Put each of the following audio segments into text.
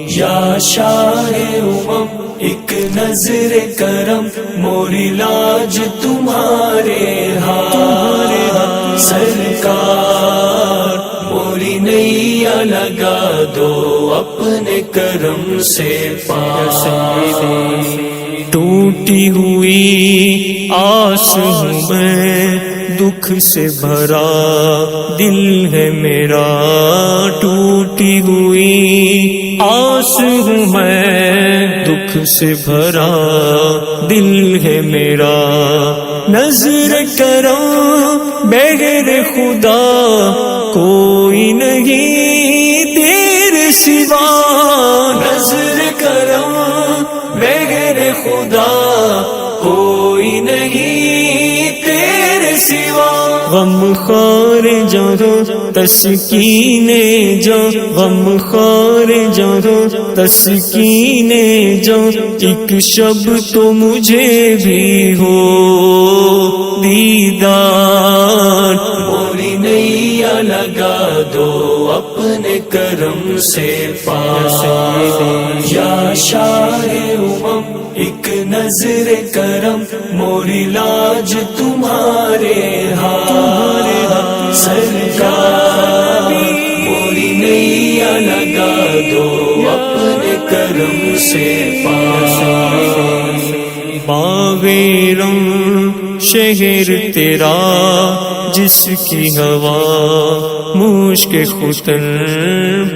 یا شاہ ایک نظر کرم موری لاج تمہارے ہاتھ سرکار، موری نیا لگا دو اپنے کرم سے پاس۔ ٹوٹی ہوئی آس ہوں میں، دکھ سے بھرا دل ہے میرا، ٹوٹی ہوئی آس ہوں میں، دکھ سے بھرا دل ہے میرا، نظر کرم بغیر خدا کوئی نہیں تیرے سوا، نظر کرم بغیر خدا کوئی نہیں تیرے سوا، غم خار جہاں تسکین جاں، غم خار جہاں تسکین جاں، ایک شب تو مجھے بھی ہو دیدار، موری نیا لگا دو اپنے کرم سے پاس۔ یا شاہ ایک نظر کرم موری لاج تمہارے ہاتھ سرکار، موری نیا لگا دو اپنے کرم سے پاس۔ باغیرم شہر تیرا جس کی ہوا مشک ختن،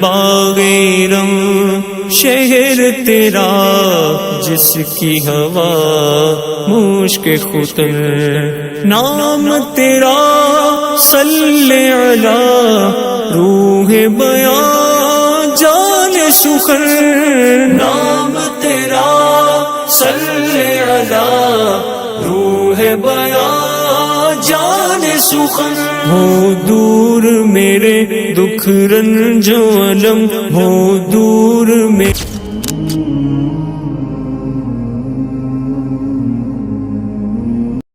باغیرم شہر تیرا جس کی ہوا مشک ختن، نام تیرا صلی علی روح بیاں جان سخن، نام تیرا صلی علی روح بیاں جان سخن، ہو دور میرے دکھ رنج و علم، ہو دور میں